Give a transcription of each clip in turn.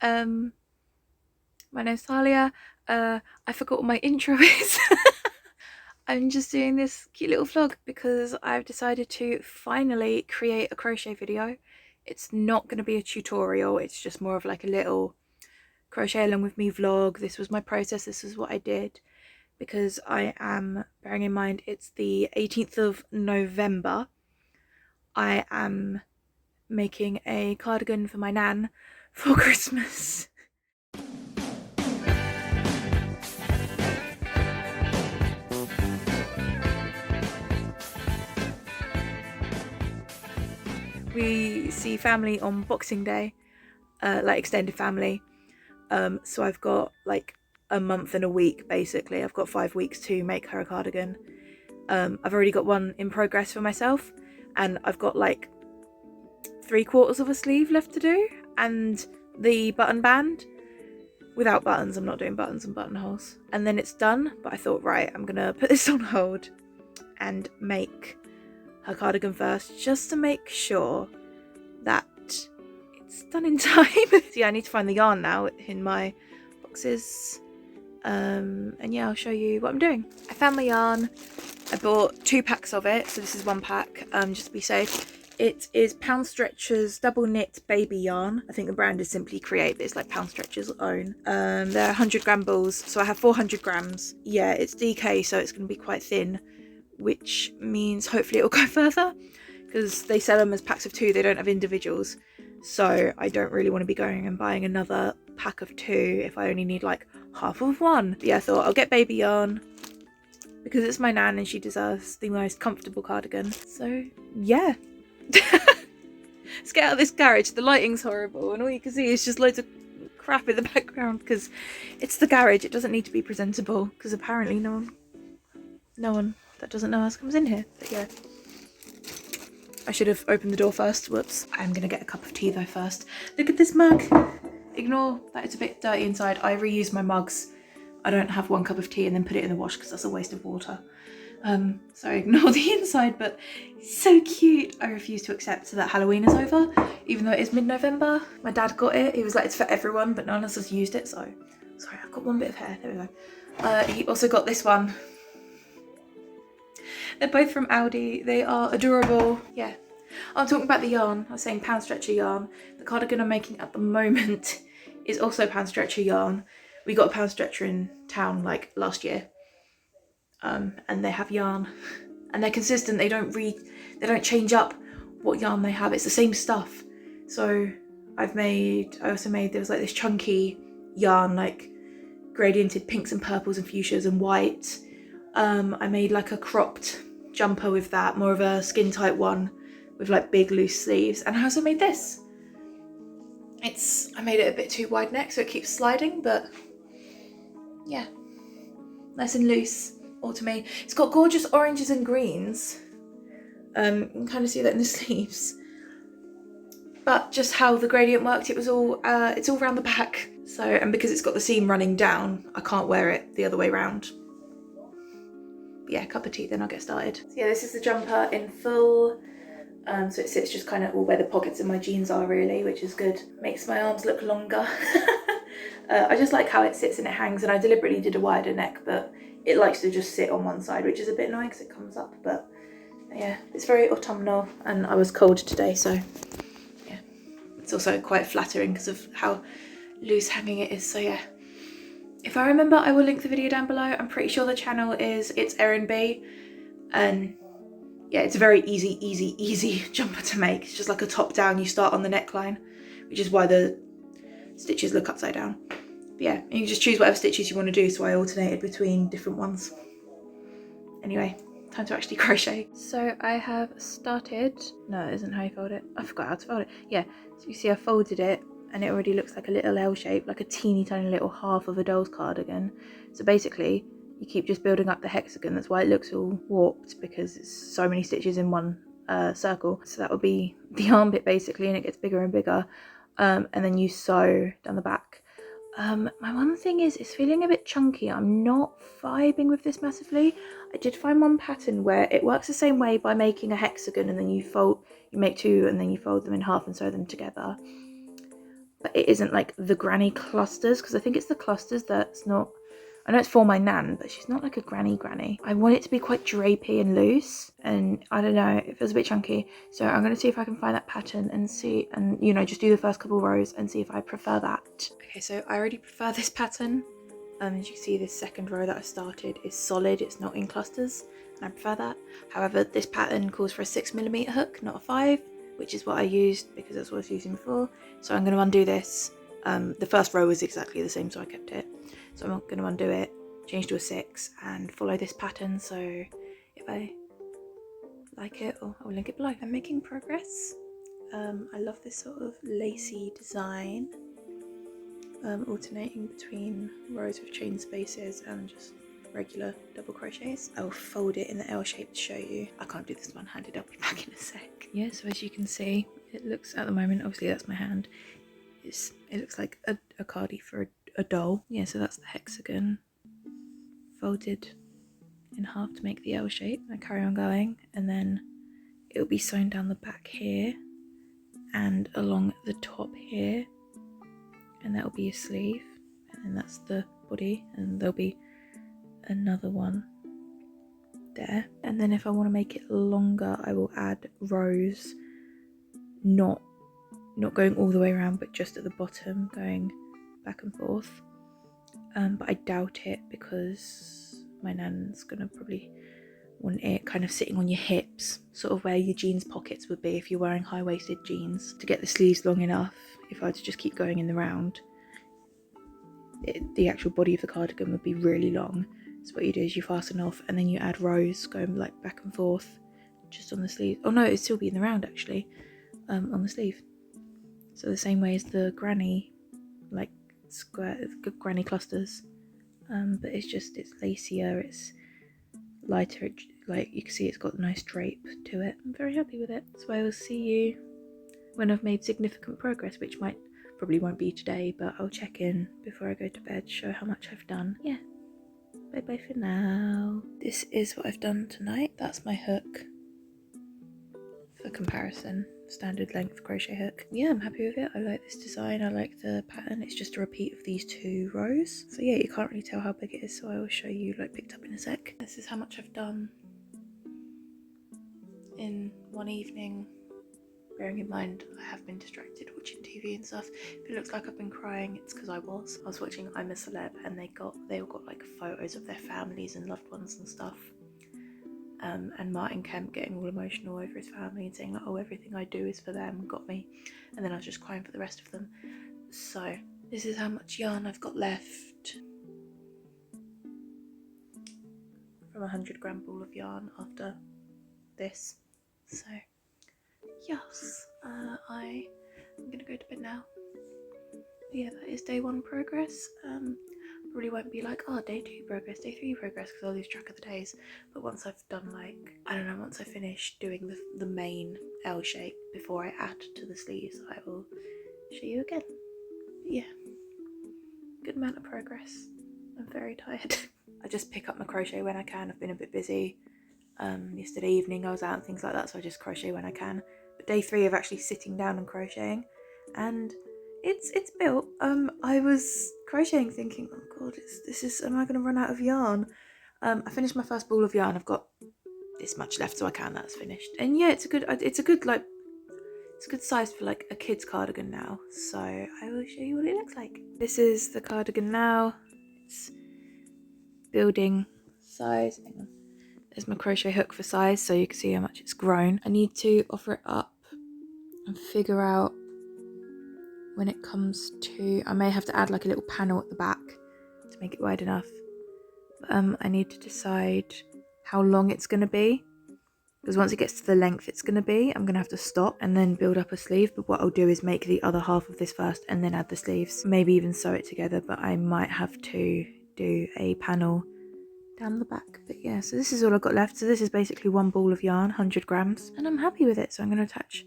My name's Talia. I forgot what my intro is. I'm just doing this cute little vlog because I've decided to finally create a crochet video. It's not going to be a tutorial, it's just more of like a little crochet along with me vlog. This was my process, this is what I did, because I am, bearing in mind it's the 18th of November, I am making a cardigan for my nan for Christmas. We see family on Boxing Day, like extended family, so I've got like a month and a week basically. I've got 5 weeks to make her a cardigan. I've already got one in progress for myself, and I've got like 3/4 of a sleeve left to do, and the button band. Without buttons, I'm not doing buttons and buttonholes. And then it's done, but I thought, right, I'm gonna put this on hold and make her cardigan first, just to make sure that it's done in time. So yeah, I need to find the yarn now in my boxes, and yeah, I'll show you what I'm doing. I found my yarn. I bought 2 packs of it, so this is 1 pack, just to be safe. It is Pound Stretcher's double knit baby yarn. I think the brand is simply Create, but it's like Pound Stretcher's own. They're 100-gram balls, so I have 400 grams. Yeah, it's DK, so it's going to be quite thin, which means hopefully it'll go further, because they sell them as packs of 2, they don't have individuals. So I don't really want to be going and buying another pack of 2 if I only need like half of one. But yeah, I thought I'll get baby yarn because it's my nan and she deserves the most comfortable cardigan. So yeah. Let's get out of this garage. The lighting's horrible and all you can see is just loads of crap in the background because it's the garage. It doesn't need to be presentable because apparently no one that doesn't know us comes in here. But yeah, I should have opened the door first. Whoops. I'm gonna get a cup of tea though first. Look at this mug. Ignore that it's a bit dirty inside. I reuse my mugs. I don't have 1 cup of tea and then put it in the wash because that's a waste of water. So ignore the inside, but it's so cute. I refuse to accept that Halloween is over, even though it is mid-November. My dad got it. He was like, it's for everyone, but none of us has used it, so sorry, I've got 1 bit of hair. There we go. He also got this one. They're both from Aldi. They are adorable. Yeah. I'm talking about the yarn. I was saying Pound Stretcher yarn. The cardigan I'm making at the moment is also Pound Stretcher yarn. We got a Pound Stretcher in town like last year. And they have yarn and they're consistent. They don't change up what yarn they have. It's the same stuff. So I also made, there was like this chunky yarn, like gradiented pinks and purples and fuchsias and white. I made like a cropped jumper with that, more of a skin tight one with like big loose sleeves. And I also made this. I made it a bit too wide neck so it keeps sliding, but yeah, nice and loose. Autumny. It's got gorgeous oranges and greens. You can kind of see that in the sleeves. But just how the gradient worked, it's all around the back. So, and because it's got the seam running down, I can't wear it the other way around. But yeah, cup of tea, then I'll get started. So yeah, this is the jumper in full. So it sits just kind of all where the pockets in my jeans are really, which is good. Makes my arms look longer. I just like how it sits and it hangs, and I deliberately did a wider neck, but it likes to just sit on one side, which is a bit annoying because it comes up. But yeah, it's very autumnal and I was cold today, so yeah. It's also quite flattering because of how loose hanging it is, so yeah. If I remember, I will link the video down below. I'm pretty sure the channel is It's Erin B, and yeah, it's a very easy jumper to make. It's just like a top down, you start on the neckline, which is why the stitches look upside down. But yeah, you can just choose whatever stitches you want to do, so I alternated between different ones. Anyway, time to actually crochet. So I have started, no, it isn't how you fold it. I forgot how to fold it. Yeah, so you see I folded it and it already looks like a little L shape, like a teeny tiny little half of a doll's cardigan. So basically, you keep just building up the hexagon. That's why it looks all warped, because it's so many stitches in one circle. So that would be the armpit basically, and it gets bigger and bigger. And then you sew down the back. My one thing is, it's feeling a bit chunky. I'm not vibing with this massively. I did find one pattern where it works the same way by making a hexagon and then you make 2 and then you fold them in half and sew them together. but it isn't like the granny clusters, because I think it's the clusters that's not, I know it's for my nan, but she's not like a granny. I want it to be quite drapey and loose, and I don't know, it feels a bit chunky. So I'm going to see if I can find that pattern and see, and you know, just do the first couple rows and see if I prefer that. Okay, so I already prefer this pattern. As you can see, this second row that I started is solid, it's not in clusters, and I prefer that. However, this pattern calls for a 6mm hook, not a 5, which is what I used because that's what I was using before. So I'm going to undo this. The first row was exactly the same, so I kept it. So I'm going to undo it, change to a 6, and follow this pattern. So if I like it, I will link it below. I'm making progress. I love this sort of lacy design, alternating between rows of chain spaces and just regular double crochets. I'll fold it in the L shape to show you. I can't do this one-handed, I'll be back in a sec. Yeah, so as you can see, it looks at the moment, obviously that's my hand, it looks like a cardie for a doll. Yeah, so that's the hexagon folded in half to make the L shape. I carry on going, and then it'll be sewn down the back here and along the top here, and that'll be a sleeve, and then that's the body, and there'll be another one there. And then if I want to make it longer, I will add rows, not going all the way around, but just at the bottom, going back and forth. But I doubt it, because my nan's gonna probably want it kind of sitting on your hips, sort of where your jeans pockets would be if you're wearing high-waisted jeans, to get the sleeves long enough. If I were to just keep going in the round, the actual body of the cardigan would be really long. So what you do is you fasten off, and then you add rows going like back and forth just on the sleeve. Oh no, it'd still be in the round actually, on the sleeve. So the same way as the granny, like square granny clusters, but it's lacier, it's lighter, like you can see it's got a nice drape to it. I'm very happy with it. So I will see you when I've made significant progress, which probably won't be today, but I'll check in before I go to bed, show how much I've done. Yeah, bye bye for now. This is what I've done tonight. That's my hook. For comparison, standard length crochet hook. Yeah, I'm happy with it. I like this design, I like the pattern. It's just a repeat of these 2 rows. So yeah, you can't really tell how big it is, so I will show you like picked up in a sec. This is how much I've done in one evening. Bearing in mind, I have been distracted watching TV and stuff. If it looks like I've been crying, it's because I was. I was watching I'm a Celeb, and they all got like photos of their families and loved ones and stuff. And Martin Kemp getting all emotional over his family and saying like, oh, everything I do is for them, got me. And then I was just crying for the rest of them. So this is how much yarn I've got left from a 100-gram ball of yarn after this. So yes, I'm gonna go to bed now. Yeah, that is day 1 progress. Probably won't be like, oh, day 2 progress, day 3 progress, because I'll lose track of the days. But once I've done like, I don't know, once I finish doing the main L shape before I add to the sleeves, I will show you again. But yeah, good amount of progress. I'm very tired. I just pick up my crochet when I can. I've been a bit busy. Yesterday evening I was out and things like that, so I just crochet when I can. But day 3 of actually sitting down and crocheting, and it's built. I was crocheting thinking, oh god, am I gonna run out of yarn? I finished my first ball of yarn. I've got this much left, so that's finished. And yeah, it's a good size for like a kid's cardigan now. So I will show you what it looks like. This is the cardigan now. It's building size. Hang on. There's my crochet hook for size, so you can see how much it's grown. I need to offer it up and figure out when it comes to, I may have to add like a little panel at the back to make it wide enough. I need to decide how long it's going to be, because once it gets to the length it's going to be, I'm going to have to stop and then build up a sleeve. But what I'll do is make the other half of this first and then add the sleeves, maybe even sew it together, but I might have to do a panel down the back. But yeah, so this is all I've got left. So this is basically 1 ball of yarn, 100 grams, and I'm happy with it. So I'm going to attach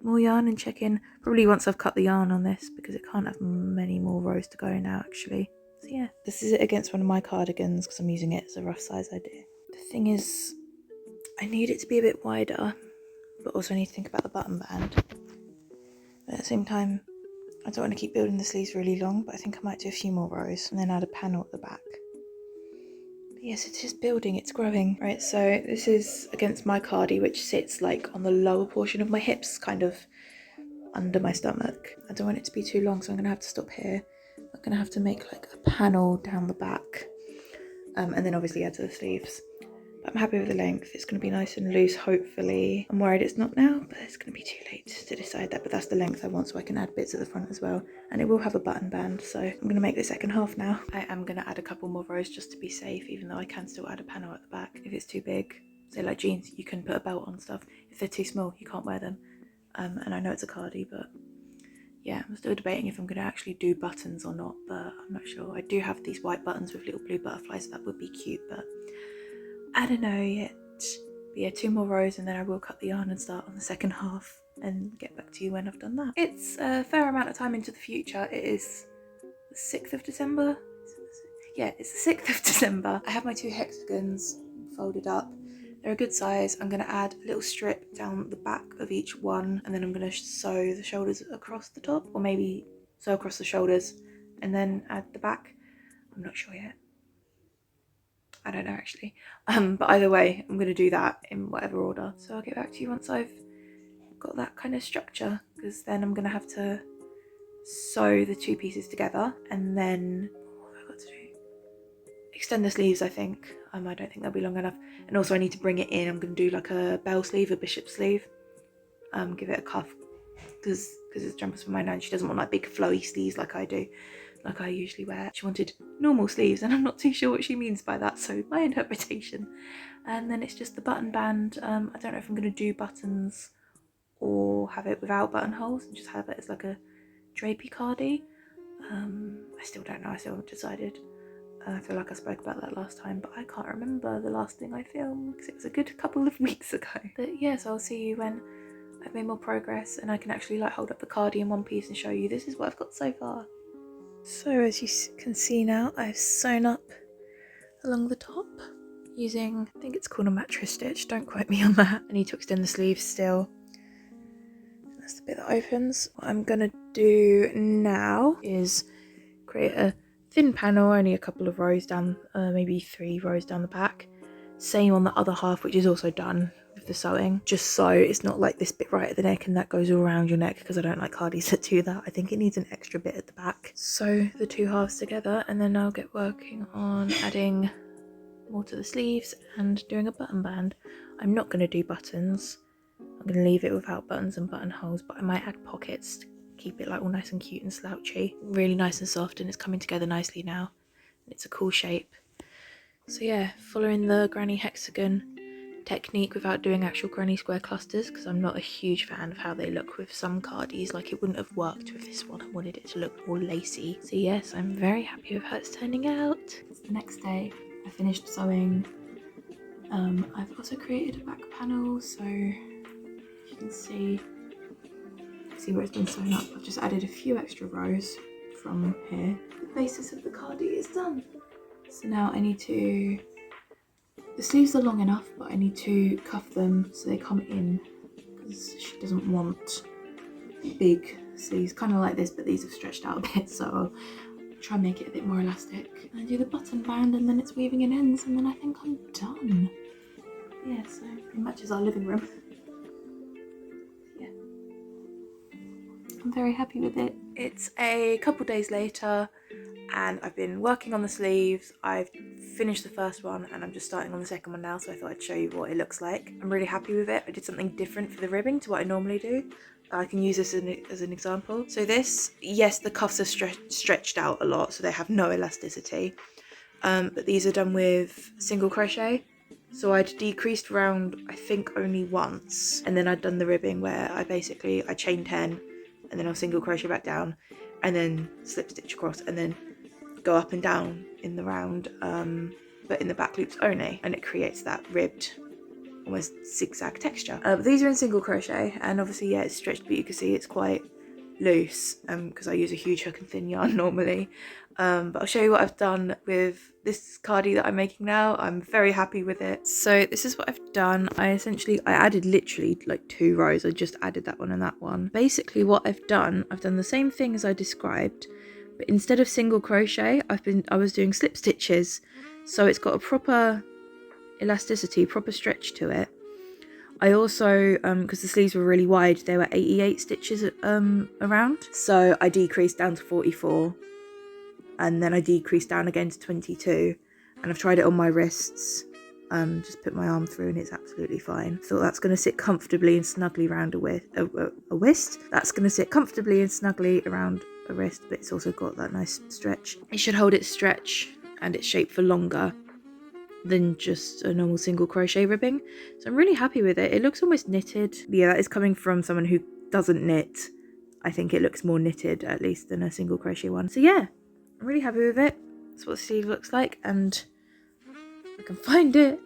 more yarn and check in probably once I've cut the yarn on this, because it can't have many more rows to go now actually. So yeah, this is it against one of my cardigans because I'm using it as a rough size idea. The thing is, I need it to be a bit wider, but also I need to think about the button band. But at the same time, I don't want to keep building the sleeves really long, but I think I might do a few more rows and then add a panel at the back. But yes, it's just building, it's growing. Right, so this is against my cardi, which sits like on the lower portion of my hips, kind of under my stomach. I don't want it to be too long, so I'm gonna have to stop here. I'm gonna have to make like a panel down the back, and then obviously add to the sleeves. But I'm happy with the length. It's gonna be nice and loose, hopefully. I'm worried it's not now, but it's gonna be too late to decide that. But that's the length I want, so I can add bits at the front as well. And it will have a button band, so I'm gonna make the second half now. I am gonna add a couple more rows just to be safe, even though I can still add a panel at the back if it's too big. So like jeans, you can put a belt on stuff. If they're too small, you can't wear them. And I know it's a cardi, but yeah, I'm still debating if I'm going to actually do buttons or not, but I'm not sure. I do have these white buttons with little blue butterflies, so that would be cute, but I don't know yet. But yeah, 2 more rows and then I will cut the yarn and start on the second half and get back to you when I've done that. It's a fair amount of time into the future. It is the 6th of December. Yeah, it's the 6th of December. I have my 2 hexagons folded up. They're a good size. I'm going to add a little strip down the back of each one, and then I'm going to sew the shoulders across the top, or maybe sew across the shoulders and then add the back. I'm not sure yet. I don't know actually. But either way, I'm going to do that in whatever order. So I'll get back to you once I've got that kind of structure, because then I'm going to have to sew the 2 pieces together, and then what have I got to do? Extend the sleeves, I think. I don't think they'll be long enough. And also I need to bring it in. I'm going to do like a bell sleeve, a bishop sleeve. Give it a cuff, because it's jumpers for my nan. She doesn't want like big flowy sleeves like I do, like I usually wear. She wanted normal sleeves, and I'm not too sure what she means by that, so my interpretation. And then it's just the button band. I don't know if I'm going to do buttons or have it without buttonholes and just have it as like a drapey cardi. I still don't know. I still haven't decided. I feel like I spoke about that last time, but I can't remember the last thing I filmed because it was a good couple of weeks ago. But yes, I'll see you when I've made more progress and I can actually like hold up the cardi in one piece and show you this is what I've got so far. So as you can see now, I've sewn up along the top using, I think it's called a mattress stitch, don't quote me on that. I need to extend the sleeves still. That's the bit that opens. What I'm gonna do now is create a thin panel, only a couple of rows down, maybe 3 rows down the back. Same on the other half, which is also done with the sewing, just so it's not like this bit right at the neck and that goes all around your neck, because I don't like cardis that do that. I think it needs an extra bit at the back. Sew the 2 halves together and then I'll get working on adding more to the sleeves and doing a button band. I'm not going to do buttons. I'm going to leave it without buttons and buttonholes, but I might add pockets to keep it like all nice and cute and slouchy. Really nice and soft, and it's coming together nicely now. It's a cool shape. So yeah, following the granny hexagon technique without doing actual granny square clusters, because I'm not a huge fan of how they look with some cardis. Like it wouldn't have worked with this one. I wanted it to look more lacy. So yes, I'm very happy with how it's turning out. It's the next day. I finished sewing. I've also created a back panel, so you can see where it's been sewn up. I've just added a few extra rows from here. The basis of the cardi is done. So now I need to, the sleeves are long enough, but I need to cuff them so they come in, because she doesn't want big sleeves, kind of like this, but these have stretched out a bit, so I'll try and make it a bit more elastic. And I do the button band and then it's weaving in ends, and then I think I'm done. Yeah, so it matches our living room. I'm very happy with it. It's a couple days later and I've been working on the sleeves. I've finished the first one and I'm just starting on the second one now, so I thought I'd show you what it looks like. I'm really happy with it. I did something different for the ribbing to what I normally do. I can use this as an example. So this, yes, the cuffs are stretched out a lot, so they have no elasticity. But these are done with single crochet. So I'd decreased round, I think, only once, and then I'd done the ribbing where I chain 10 and then I'll single crochet back down and then slip stitch across and then go up and down in the round, but in the back loops only, and it creates that ribbed almost zigzag texture. But these are in single crochet, and obviously yeah, it's stretched, but you can see it's quite loose because I use a huge hook and thin yarn normally. But I'll show you what I've done with this cardi that I'm making now. I'm very happy with it. So this is what I've done. I added literally like 2 rows. I just added that one and that one. Basically what I've done the same thing as I described, but instead of single crochet, I was doing slip stitches. So it's got a proper elasticity, proper stretch to it. I also, because the sleeves were really wide, there were 88 stitches around. So I decreased down to 44. And then I decreased down again to 22, and I've tried it on my wrists. Just put my arm through and it's absolutely fine. Thought that's going to sit comfortably and snugly around a wrist. That's going to sit comfortably and snugly around a wrist, but it's also got that nice stretch. It should hold its stretch and its shape for longer than just a normal single crochet ribbing. So I'm really happy with it. It looks almost knitted. Yeah, that is coming from someone who doesn't knit. I think it looks more knitted at least than a single crochet one. So yeah, I'm really happy with it. That's what the sleeve looks like, and I can find it.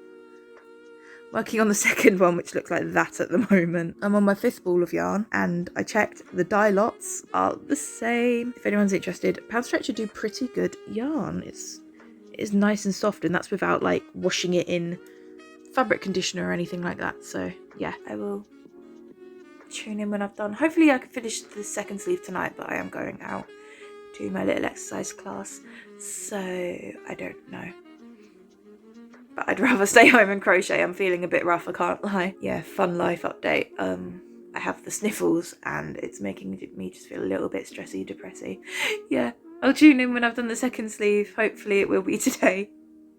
Working on the second one, which looks like that at the moment. I'm on my 5th ball of yarn, and I checked the dye lots are the same. If anyone's interested, Pound Stretcher do pretty good yarn. It is nice and soft, and that's without like washing it in fabric conditioner or anything like that. So yeah, I will tune in when I've done. Hopefully I can finish the second sleeve tonight, but I am going out to my little exercise class, so I don't know. But I'd rather stay home and crochet. I'm feeling a bit rough, I can't lie. Yeah, fun life update. I have the sniffles and it's making me just feel a little bit stressy, depressy. Yeah, I'll tune in when I've done the second sleeve. Hopefully it will be today.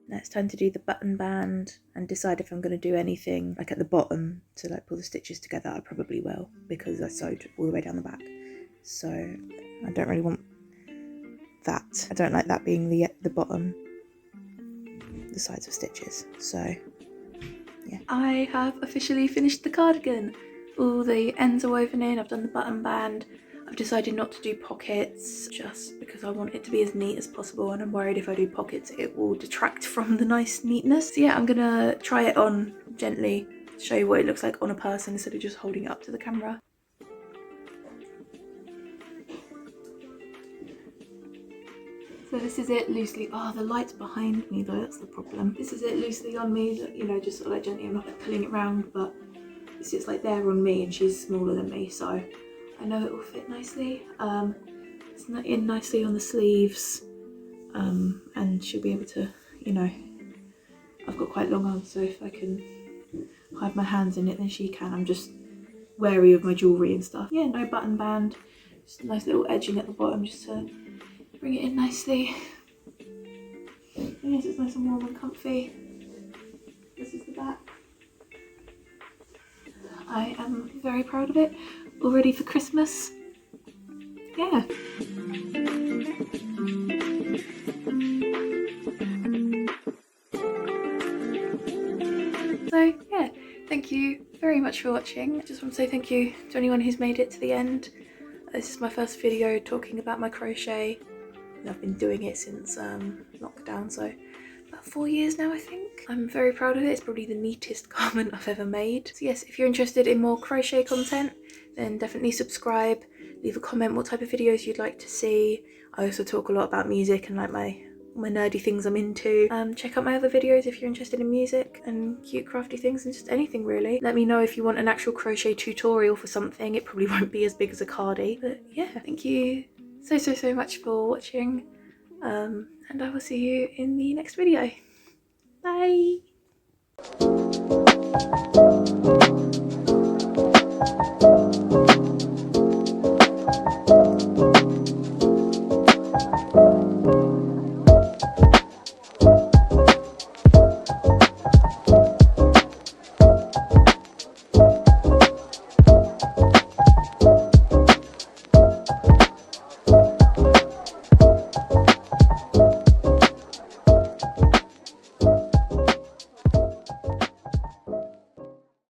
Now it's time to do the button band and decide if I'm going to do anything like at the bottom to like pull the stitches together. I probably will, because I sewed all the way down the back. So I don't really want that. I don't like that being the bottom, the sides of stitches. So yeah, I have officially finished the cardigan. All the ends are woven in. I've done the button band. I've decided not to do pockets just because I want it to be as neat as possible, and I'm worried if I do pockets it will detract from the nice neatness. So yeah, I'm gonna try it on gently, show you what it looks like on a person instead of just holding it up to the camera. So this is it loosely. Oh, the light's behind me though, that's the problem. This is it loosely on me, you know, just sort of like gently. I'm not like pulling it round, but it sits like there on me, and she's smaller than me, so I know it will fit nicely. It's in nicely on the sleeves, and she'll be able to, you know, I've got quite long arms, so if I can hide my hands in it, then she can. I'm just wary of my jewellery and stuff. Yeah, no button band, just a nice little edging at the bottom just to bring it in nicely. Yes, it's nice and warm and comfy. This is the back. I am very proud of it. All ready for Christmas. Yeah. So yeah, thank you very much for watching. I just want to say thank you to anyone who's made it to the end. This is my first video talking about my crochet. I've been doing it since lockdown, so about 4 years now I think. I'm very proud of it. It's probably the neatest garment I've ever made. So yes, if you're interested in more crochet content, then definitely subscribe. Leave a comment what type of videos you'd like to see. I also talk a lot about music and like my nerdy things I'm into. Check out my other videos if you're interested in music and cute crafty things and just anything really. Let me know if you want an actual crochet tutorial for something. It probably won't be as big as a cardi, but yeah, thank you so much for watching, and I will see you in the next video. Bye!